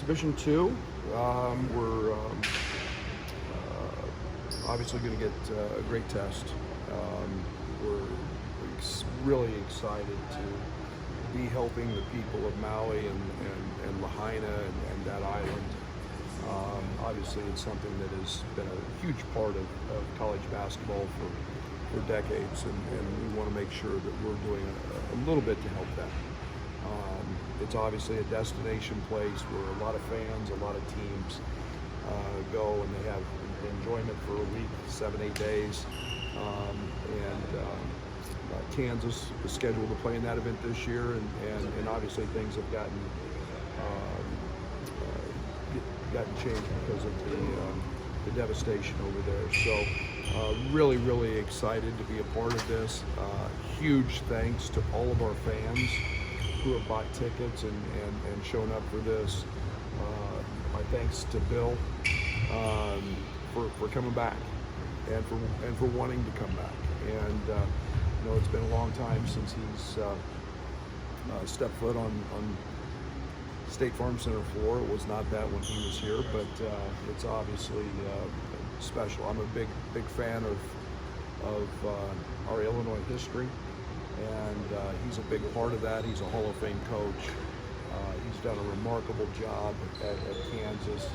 Exhibition 2, we're obviously going to get a great test. We're really excited to be helping the people of Maui and Lahaina and that island. Obviously, it's something that has been a huge part of college basketball for decades, and we want to make sure that we're doing a little bit to help them. It's obviously a destination place where a lot of fans, a lot of teams go, and they have enjoyment for a week, 7-8 days. Kansas is scheduled to play in that event this year, and obviously things have gotten changed because of the devastation over there. So really excited to be a part of this. Huge thanks to all of our fans who have bought tickets and shown up for this. My thanks to Bill for coming back and for wanting to come back. And it's been a long time since he's stepped foot on State Farm Center floor. It was not that when he was here, but it's obviously special. I'm a big fan of our Illinois history, and he's a big part of that. He's a Hall of Fame coach. He's done a remarkable job at Kansas.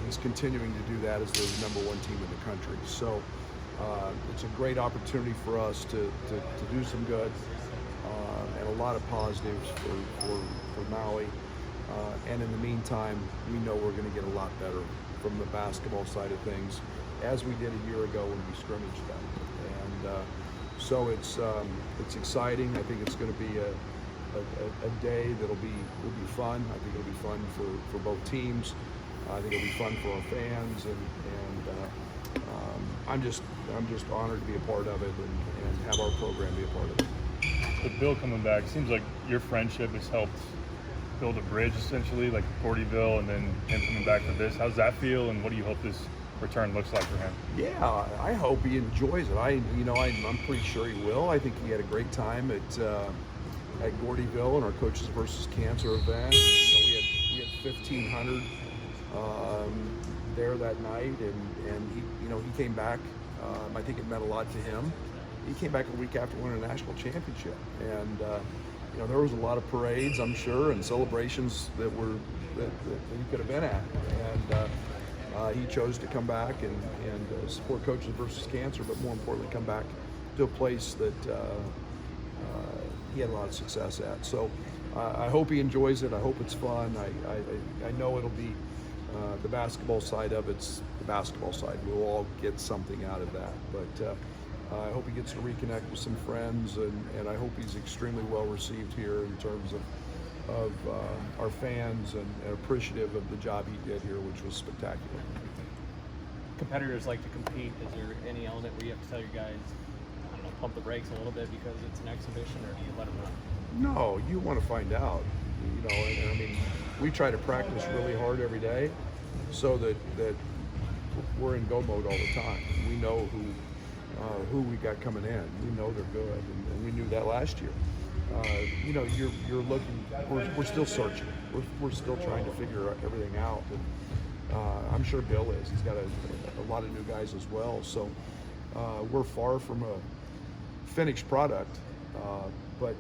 He's continuing to do that as the #1 team in the country. So it's a great opportunity for us to do some good and a lot of positives for Maui. And in the meantime, we know we're going to get a lot better from the basketball side of things, as we did a year ago when we scrimmaged them. And so it's exciting. I think it's going to be a day that'll be fun. I think it'll be fun for both teams. I think it'll be fun for our fans, and I'm just honored to be a part of it and have our program be a part of it. With Bill coming back, it seems like your friendship has helped build a bridge, essentially, like Gordyville, and then him coming back for this. How does that feel, and what do you hope this return looks like for him? Yeah, I hope he enjoys it. I'm pretty sure he will. I think he had a great time at Gordyville and our Coaches versus Cancer event. We had 1,500 there that night, and he came back. I think it meant a lot to him. He came back a week after winning a national championship, and there was a lot of parades, I'm sure, and celebrations that he could have been at, and he chose to come back and support Coaches versus Cancer, but more importantly, come back to a place that he had a lot of success at. So I hope he enjoys it. I hope it's fun. I know it'll be the basketball side of it's the basketball side. We'll all get something out of that, but I hope he gets to reconnect with some friends, and I hope he's extremely well received here in terms of our fans and appreciative of the job he did here, which was spectacular. Competitors like to compete. Is there any element where you have to tell your guys, pump the brakes a little bit because it's an exhibition, or do you let them run? No, you want to find out. We try to practice really hard every day so that we're in go mode all the time. We know who we got coming in. We know they're good, and we knew that last year. You're looking. We're still searching. We're still trying to figure everything out, and I'm sure Bill is. He's got a lot of new guys as well. So we're far from a finished product, but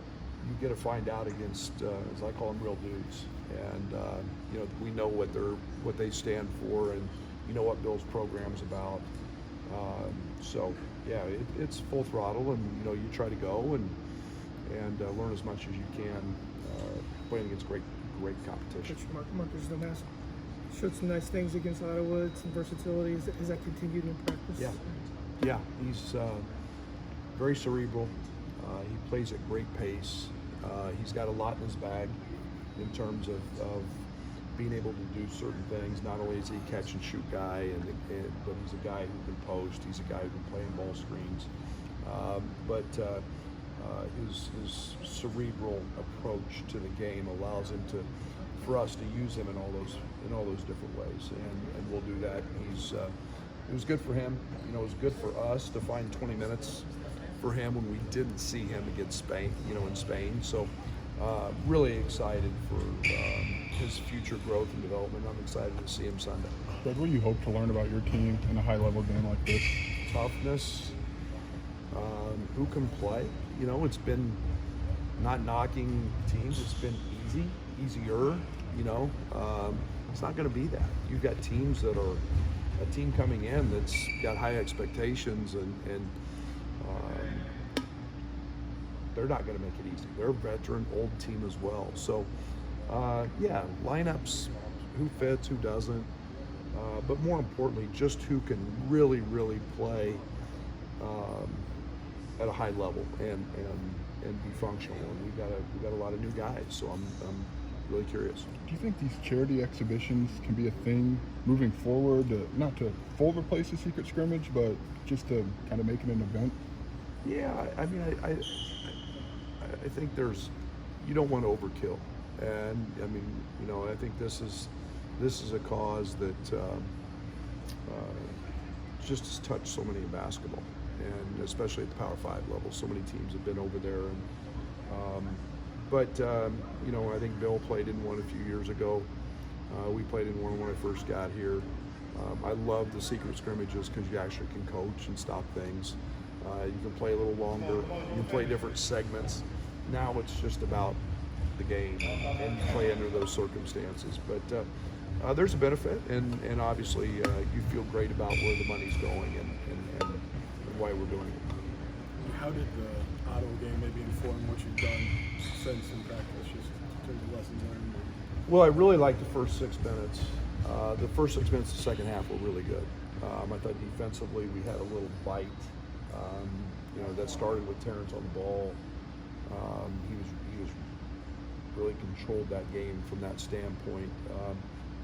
you get to find out against, as I call them, real dudes, and we know what they stand for, and what Bill's program's about. So yeah, it's full throttle, and you try to go and learn as much as you can, playing against great competition. Coach Marcus Domas showed some nice things against Iowa, some versatility. Has that continued in practice? Yeah, he's very cerebral. He plays at great pace. He's got a lot in his bag in terms of being able to do certain things. Not only is he a catch and shoot guy, but he's a guy who can post. He's a guy who can play in ball screens. But his cerebral approach to the game allows him for us to use him in all those different ways, and we'll do that. It was good for him. It was good for us to find 20 minutes for him when we didn't see him against Spain, in Spain. So really excited for his future growth and development. I'm excited to see him Sunday. Brad, what do you hope to learn about your team in a high-level game like this? Toughness, who can play. You know, it's been not knocking teams. It's been easier. You know, it's not going to be that. You've got teams that are a team coming in that's got high expectations, and they're not going to make it easy. They're a veteran, old team as well. So, yeah, lineups, who fits, who doesn't, but more importantly, just who can really play at a high level and be functional. And we got a lot of new guys, so I'm really curious. Do you think these charity exhibitions can be a thing moving forward, not to full replace the secret scrimmage, but just to kind of make it an event? Yeah, I mean, I think you don't want to overkill, and I mean, you know, I think this is a cause that just has touched so many in basketball, and especially at the Power 5 level. So many teams have been over there, and you know, I think Bill played in one a few years ago. We played in one when I first got here. I love the secret scrimmages because you actually can coach and stop things. You can play a little longer. You can play different segments. Now it's just about the game, and you play under those circumstances. But there's a benefit, and obviously you feel great about where the money's going and why we're doing it. How did the Ottawa game maybe inform what you've done since in practice, just in terms of lessons learned? Well, I really liked the first 6 minutes. The first 6 minutes of the second half were really good. I thought defensively we had a little bite. You know, that started with Terrence on the ball. He was really controlled that game from that standpoint.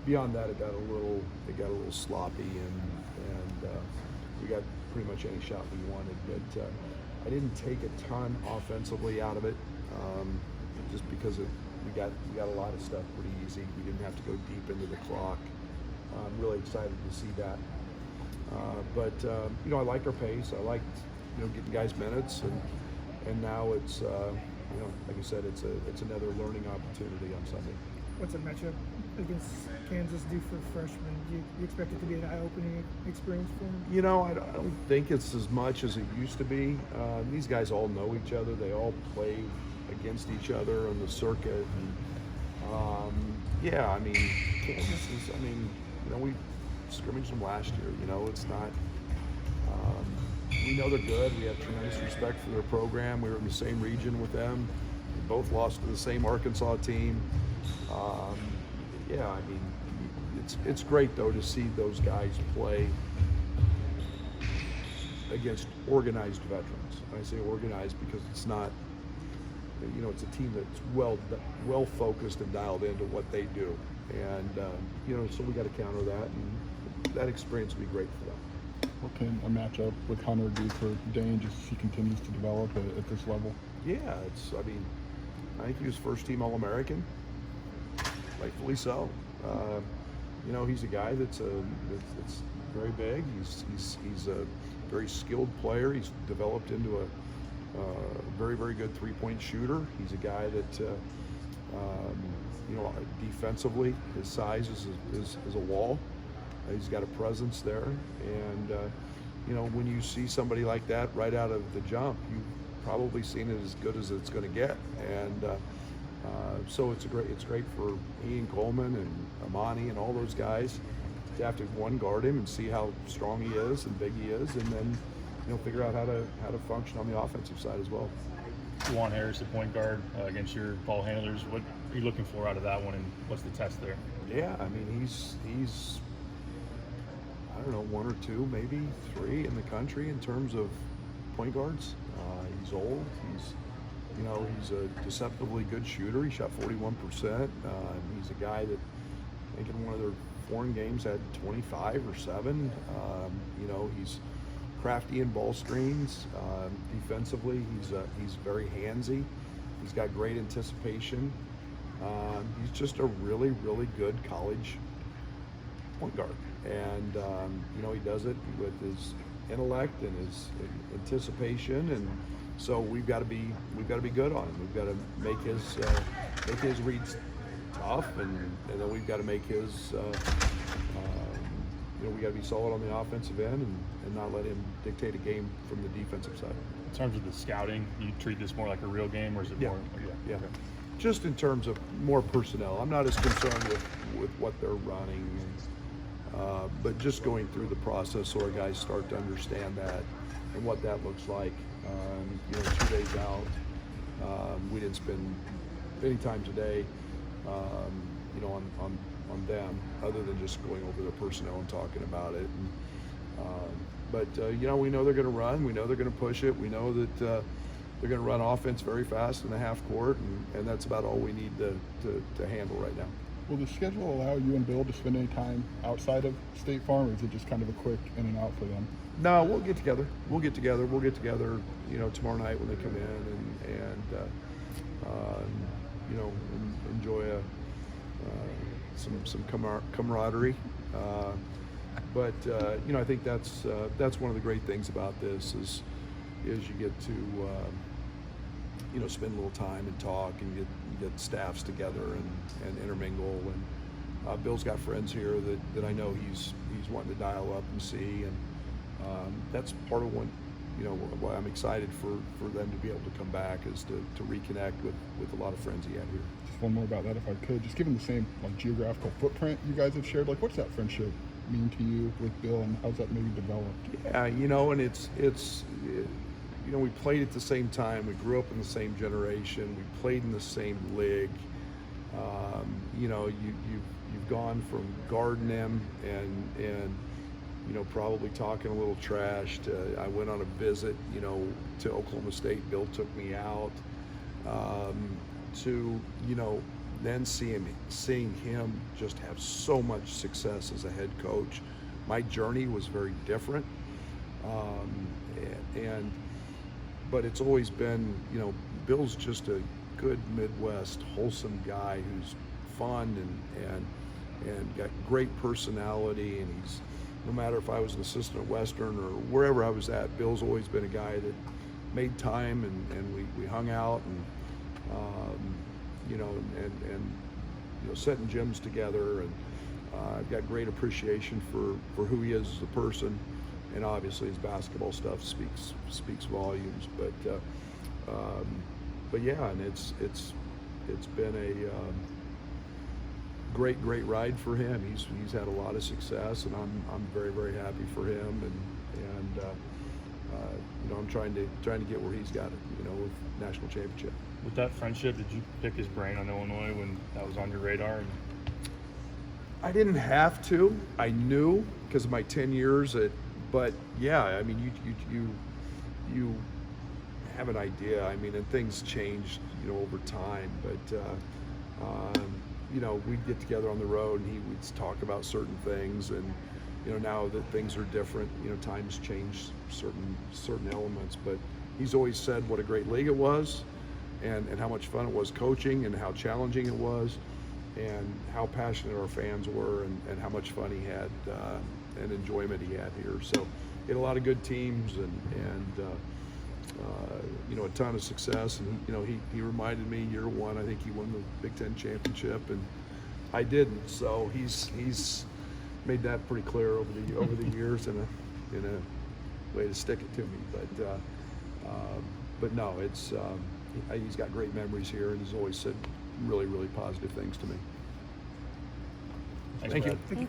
Beyond that, it got a little sloppy, and we got pretty much any shot we wanted. But I didn't take a ton offensively out of it, just because we got a lot of stuff pretty easy. We didn't have to go deep into the clock. I'm really excited to see that. But you know, I liked our pace. I liked, you know, getting guys minutes, and now it's you know, like I said, it's another learning opportunity on Sunday. What's a matchup against Kansas do for freshmen? Do you expect it to be an eye-opening experience for them? You know, I don't think it's as much as it used to be. These guys all know each other. They all play against each other on the circuit. And, yeah, I mean, Kansas is, I mean, you know, we scrimmaged them last year. You know, it's not, we know they're good. We have tremendous respect for their program. We were in the same region with them. We both lost to the same Arkansas team. Yeah, I mean, it's great though to see those guys play against organized veterans. And I say organized because it's not, you know, it's a team that's well focused and dialed into what they do. And you know, so we got to counter that, and that experience will be great for them. What can a matchup with Hunter do for Dane just as he continues to develop at this level? Yeah, I mean, I think he was first team All-American, rightfully so. You know, he's a guy that's very big. He's a very skilled player. He's developed into a very good three-point shooter. He's a guy that you know, defensively, his size is a wall. He's got a presence there, and you know, when you see somebody like that right out of the jump, you've probably seen it as good as it's going to get, and so it's great for Ian Coleman and Amani and all those guys to have to guard him and see how strong he is and big he is, and then, you know, figure out how to function on the offensive side as well. Juwan Harris, the point guard, against your ball handlers. What are you looking for out of that one, and what's the test there? Yeah, I mean, he's I don't know, 1 or 2, maybe 3 in the country in terms of point guards. He's old. He's a deceptively good shooter. He shot 41%. He's a guy that I think in one of their foreign games had 25 or 7. You know, he's crafty in ball screens. Defensively, he's very handsy. He's got great anticipation. He's just a really good college point guard, and you know, he does it with his intellect and his anticipation, and So we've got to be good on him. We've got to make his reads tough, and then we've got to make his we got to be solid on the offensive end and not let him dictate a game from the defensive side. In terms of the scouting, you treat this more like a real game, or is it more? Yeah. Okay. Just in terms of more personnel, I'm not as concerned with what they're running, but just going through the process so our guys start to understand that and what that looks like. 2 days out, we didn't spend any time today, on them, other than just going over the personnel and talking about it. But we know they're going to run. We know they're going to push it. We know that they're going to run offense very fast in the half court, and that's about all we need to handle right now. Will the schedule allow you and Bill to spend any time outside of State Farm, or is it just kind of a quick in and out for them? No, we'll get together. We'll get together, tomorrow night when they come in, and enjoy some camaraderie. But I think that's one of the great things about this is you get to spend a little time and talk and get staffs together and intermingle. And Bill's got friends here that I know he's wanting to dial up and see, and that's part of why I'm excited for them to be able to come back, is to reconnect with a lot of friends he had here. Just one more about that, if I could. Just given the same geographical footprint you guys have shared, what's that friendship mean to you with Bill, and how's that maybe developed? Yeah, and it's we played at the same time. We grew up in the same generation. We played in the same league. You've gone from guarding him and probably talking a little trash to, I went on a visit, to Oklahoma State. Bill took me out, to, then seeing him just have so much success as a head coach. My journey was very different. But it's always been, Bill's just a good Midwest, wholesome guy who's fun and got great personality, and he's, no matter if I was an assistant at Western or wherever I was at, Bill's always been a guy that made time, and we hung out and setting gyms together, and I've got great appreciation for who he is as a person, and obviously his basketball stuff speaks volumes. But yeah, and it's been a great ride for him. He's had a lot of success, and I'm very, very happy for him, and I'm trying to get where he's got it, with national championship. With that friendship, did you pick his brain on Illinois when that was on your radar? I didn't have to. I knew because of my 10 years but yeah, I mean, you have an idea. I mean, and things changed, over time. But we'd get together on the road, and we'd talk about certain things, and now that things are different, times change certain elements. But he's always said what a great league it was, and how much fun it was coaching, and how challenging it was, and how passionate our fans were, and how much fun he had and enjoyment he had here. So he had a lot of good teams, and a ton of success. And he reminded me, year one, I think he won the Big Ten championship, and I didn't. So he's made that pretty clear over the years in a way to stick it to me. But no, it's he's got great memories here, and he's always said really, really positive things to me. Thanks, Thank Brad. you.